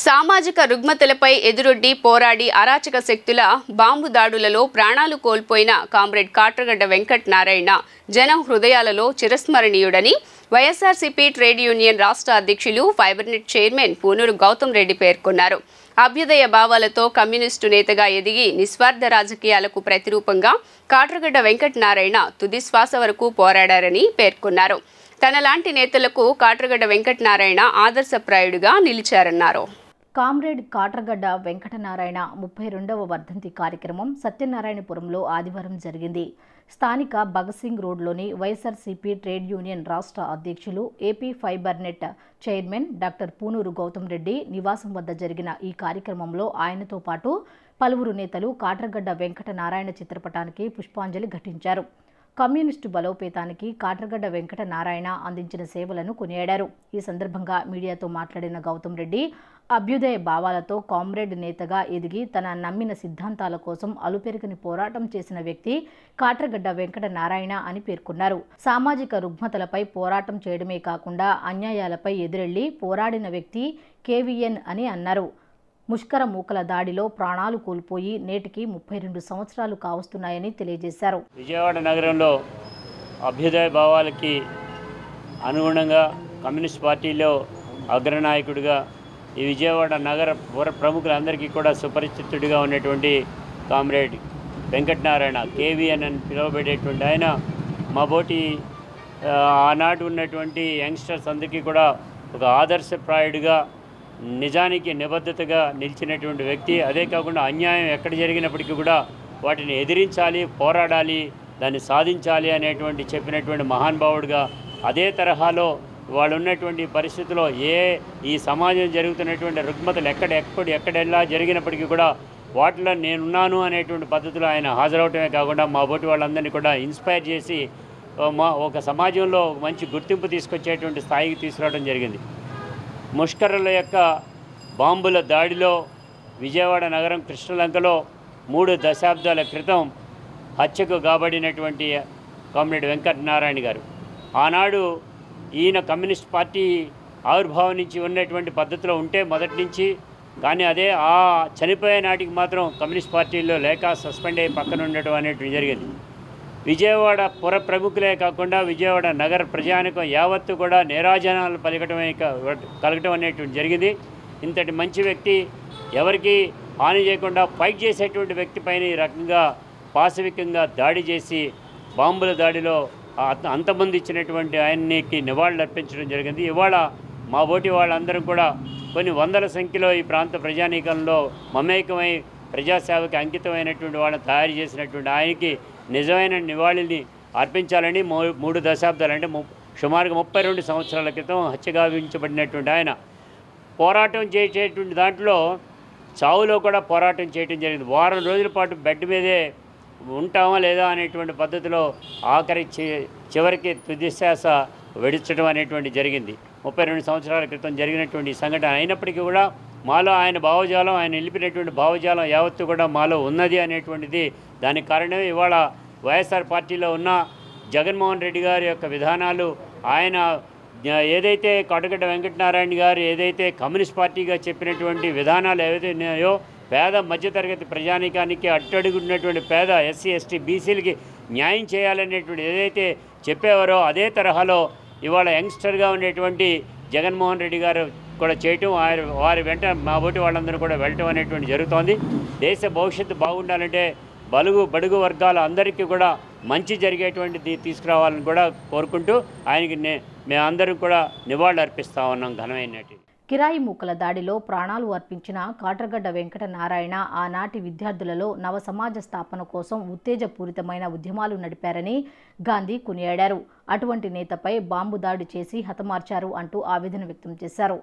సామాజిక రుగ్మతలపై ఎదురొడ్డి పోరాడి అరాచక శక్తుల బాంబు దాడులలో ప్రాణాలు కోల్పోయిన కామ్రేడ్ కాట్రగడ్డ వెంకట నారాయణ జనం హృదయాలలో చిరస్మరణీయుడని వైఎస్ఆర్సీపీ ట్రేడ్ యూనియన్ రాష్ట్ర అధ్యక్షులు ఫైబర్నెట్ చైర్మన్ పూనూరు గౌతమ్ రెడ్డి పేర్కొన్నారు. అభ్యుదయ భావాలతో కమ్యూనిస్టు నేతగా ఎదిగి నిస్వార్థ రాజకీయాలకు ప్రతిరూపంగా కాట్రగడ్డ వెంకట నారాయణ తుది శ్వాస వరకు పోరాడారని పేర్కొన్నారు. తనలాంటి నేతలకు కాట్రగడ్డ వెంకట నారాయణ ఆదర్శప్రాయుడిగా నిలిచారన్నారు. కామ్రేడ్ కాట్రగడ్డ వెంకట నారాయణ 32వ వర్ధంతి కార్యక్రమం సత్యనారాయణపురంలో ఆదివారం జరిగింది. స్థానిక భగత్ సింగ్ రోడ్లోని వైఎస్ఆర్సీపీ ట్రేడ్ యూనియన్ రాష్ట్ర అధ్యక్షులు AP Fibernet chairman doctor Poonuru Gautam Reddy నివాసం వద్ద జరిగిన ఈ కార్యక్రమంలో ఆయనతో పాటు పలువురు నేతలు కాట్రగడ్డ వెంకట నారాయణ చిత్రపటానికి పుష్పాంజలి ఘటించారు. కమ్యూనిస్టు బలోపేతానికి కాట్రగడ్డ వెంకట నారాయణ అందించిన సేవలను కొనియాడారు. ఈ సందర్భంగా మీడియాతో మాట్లాడిన గౌతమ్ రెడ్డి అభ్యుదయ భావాలతో కామ్రేడ్ నేతగా ఎదిగి తన నమ్మిన సిద్ధాంతాల కోసం అలుపెరగని పోరాటం చేసిన వ్యక్తి కాట్రగడ్డ వెంకట నారాయణ అని పేర్కొన్నారు. సామాజిక రుగ్మతలపై పోరాటం చేయడమే కాకుండా అన్యాయాలపై ఎదురెళ్లి పోరాడిన వ్యక్తి కేవీఎన్ అని అన్నారు. ముష్కర మూకల దాడిలో ప్రాణాలు కోల్పోయి నేటికి 32 సంవత్సరాలు కావస్తున్నాయని తెలియజేశారు. విజయవాడ నగరంలో అభ్యుదయ భావాలకి అనుగుణంగా కమ్యూనిస్ట్ పార్టీలో అగ్రనాయకుడిగా ఈ విజయవాడ నగర ప్రముఖులందరికీ కూడా సుపరిచితుడిగా ఉన్నటువంటి కామ్రేడ్ వెంకటనారాయణ కేవీఎన్ అని పిలువబడేటువంటి ఆయన మా బోటి ఆనాడు ఉన్నటువంటి యంగ్స్టర్స్ అందరికీ కూడా ఒక ఆదర్శప్రాయుడిగా నిజానికి నిబద్ధతగా నిలిచినటువంటి వ్యక్తి. అదే కాకుండా అన్యాయం ఎక్కడ జరిగినప్పటికీ కూడా వాటిని ఎదిరించాలి, పోరాడాలి, దాన్ని సాధించాలి అనేటువంటి చెప్పినటువంటి మహానుభావుడిగా అదే తరహాలో వాళ్ళు ఉన్నటువంటి పరిస్థితుల్లో ఈ సమాజం జరుగుతున్నటువంటి రుగ్మతలు ఎక్కడెలా జరిగినప్పటికీ కూడా వాటిలో నేనున్నాను అనేటువంటి పద్ధతిలో ఆయన హాజరవటమే కాకుండా మా బోటి వాళ్ళందరినీ కూడా ఇన్స్పైర్ చేసి ఒక సమాజంలో మంచి గుర్తింపు తీసుకొచ్చేటువంటి స్థాయికి తీసుకురావడం జరిగింది. ముష్కరుల యొక్క బాంబుల దాడిలో విజయవాడ నగరం కృష్ణలంకలో 3 దశాబ్దాల క్రితం హత్యకు కాబడినటువంటి కామ్రేడ్ వెంకటనారాయణ గారు ఆనాడు ఈయన కమ్యూనిస్ట్ పార్టీ ఆవిర్భావం నుంచి ఉన్నటువంటి పద్ధతిలో ఉంటే మొదటి నుంచి, కానీ అదే ఆ చనిపోయే నాటికి మాత్రం కమ్యూనిస్ట్ పార్టీలో లేక సస్పెండ్ అయ్యి పక్కన ఉండటం అనేటువంటి జరిగింది. విజయవాడ పుర ప్రముఖులే కాకుండా విజయవాడ నగర ప్రజానికం యావత్తు కూడా నీరాజనాలు కలగటం అనేటువంటి జరిగింది. ఇంతటి మంచి వ్యక్తి ఎవరికి హాని చేయకుండా ఫైట్ చేసేటువంటి వ్యక్తి పైన ఈ రకంగా పాశవికంగా దాడి చేసి బాంబుల దాడిలో అంతమంది ఇచ్చినటువంటి ఆయన్నికి నివాళులు అర్పించడం జరిగింది. ఇవాళ మా బోటి వాళ్ళందరం కూడా కొన్ని వందల సంఖ్యలో ఈ ప్రాంత ప్రజానీకంలో మమేకమై ప్రజాసేవకి అంకితమైనటువంటి వాళ్ళని తయారు చేసినటువంటి ఆయనకి నిజమైన నివాళిని అర్పించాలని 3 దశాబ్దాలు అంటే సుమారుగా 32 సంవత్సరాల క్రితం హత్యగావించబడినటువంటి ఆయన పోరాటం చేసేటువంటి దాంట్లో చావులో కూడా పోరాటం చేయడం జరిగింది. వారం రోజుల పాటు బెడ్ మీదే ఉంటామా లేదా అనేటువంటి పద్ధతిలో ఆఖరి చివరికి తుదిశ్వాస విడిచడం అనేటువంటి జరిగింది. 32 సంవత్సరాల క్రితం జరిగినటువంటి సంఘటన అయినప్పటికీ కూడా మాలో ఆయన భావజాలం, ఆయన నిలిపినటువంటి భావజాలం యావత్తు కూడా మాలో ఉన్నది అనేటువంటిది. దానికి కారణమే ఇవాళ వైఎస్ఆర్ పార్టీలో ఉన్న జగన్మోహన్ రెడ్డి గారి యొక్క విధానాలు, ఆయన ఏదైతే కాట్రగడ్డ వెంకటనారాయణ గారు ఏదైతే కమ్యూనిస్ట్ పార్టీగా చెప్పినటువంటి విధానాలు ఏవైతే ఉన్నాయో పేద మధ్యతరగతి ప్రజానీకానికి అట్టడుగున్నటువంటి పేద ఎస్సీ ఎస్టీ బీసీలకి న్యాయం చేయాలనేటువంటి ఏదైతే చెప్పేవారో అదే తరహాలో ఇవాళ యంగ్స్టర్గా ఉండేటువంటి జగన్మోహన్ రెడ్డి గారు కూడా చేయటం, వారి వెంట మా బోటి వాళ్ళందరూ కూడా వెళ్ళటం అనేటువంటి జరుగుతోంది. దేశ భవిష్యత్తు బాగుండాలంటే బడుగు వర్గాల అందరికీ కూడా మంచి జరిగేటువంటిది తీసుకురావాలని కూడా కోరుకుంటూ ఆయనకి మేమందరం కూడా నివాళులు అర్పిస్తూ ఉన్నాం. ఘనమైనటి కిరాయి మూకల దాడిలో ప్రాణాలు అర్పించిన కాట్రగడ్డ వెంకట నారాయణ ఆనాటి విద్యార్థులలో నవ సమాజ స్థాపన కోసం ఉత్తేజపూరితమైన ఉద్యమాలు నడిపారని గాంధీ కొనియాడారు. అటువంటి నేతపై బాంబు దాడి చేసి హతమార్చారు అంటూ ఆవేదన వ్యక్తం చేశారు.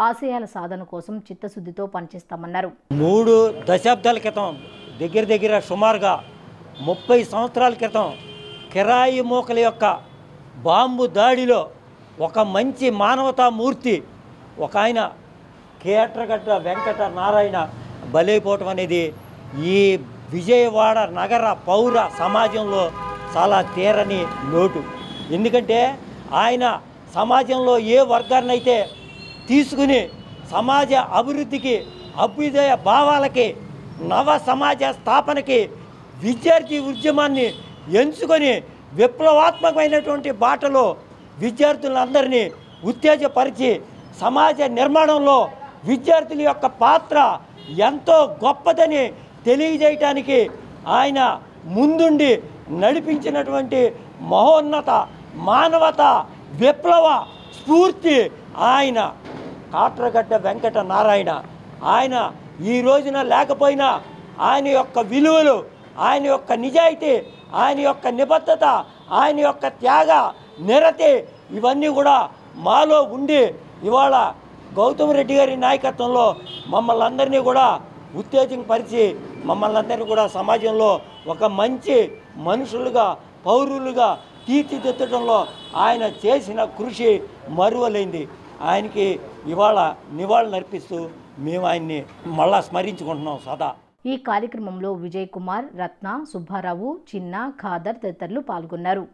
ఆశయాల సాధన కోసం చిత్తశుద్ధితో పనిచేస్తామన్నారు. 3 దశాబ్దాల క్రితం దగ్గర సుమారుగా 30 సంవత్సరాల క్రితం కిరాయి మూకల యొక్క బాంబు దాడిలో ఒక మంచి మానవతామూర్తి ఒక ఆయన కాట్రగడ్డ వెంకట నారాయణ బలైపోవటం అనేది ఈ విజయవాడ నగర పౌర సమాజంలో చాలా తీరని లోటు. ఎందుకంటే ఆయన సమాజంలో ఏ వర్గాన్నైతే తీసుకుని సమాజ అభివృద్ధికి, అభ్యుదయ భావాలకి, నవ సమాజ స్థాపనకి విద్యార్థి ఉద్యమాన్ని ఎంచుకొని విప్లవాత్మకమైనటువంటి బాటలో విద్యార్థులందరినీ ఉత్తేజపరిచి సమాజ నిర్మాణంలో విద్యార్థుల యొక్క పాత్ర ఎంతో గొప్పదని తెలియజేయటానికి ఆయన ముందుండి నడిపించినటువంటి మహోన్నత మానవత విప్లవ స్ఫూర్తి ఆయన కాట్రగడ్డ వెంకట నారాయణ. ఆయన ఈ రోజున లేకపోయినా ఆయన యొక్క విలువలు, ఆయన యొక్క నిజాయితీ, ఆయన యొక్క నిబద్ధత, ఆయన యొక్క త్యాగ నిరతి ఇవన్నీ కూడా మాలో ఉండి ఇవాళ గౌతమ్ రెడ్డి గారి నాయకత్వంలో మమ్మల్ని అందరినీ కూడా ఉత్తేజపరిచి మమ్మల్ని అందరినీ కూడా సమాజంలో ఒక మంచి మనుషులుగా, పౌరులుగా తీర్చిదిద్దడంలో ఆయన చేసిన కృషి మరువలేంది. ఆయనకి ఇవాళ నివాళులు అర్పిస్తూ మేము ఆయన్ని మళ్ళా స్మరించుకుంటున్నాం సదా. ఈ కార్యక్రమంలో విజయ్ కుమార్, రత్న, సుబ్బారావు, చిన్న, ఖాదర్ తదితరులు పాల్గొన్నారు.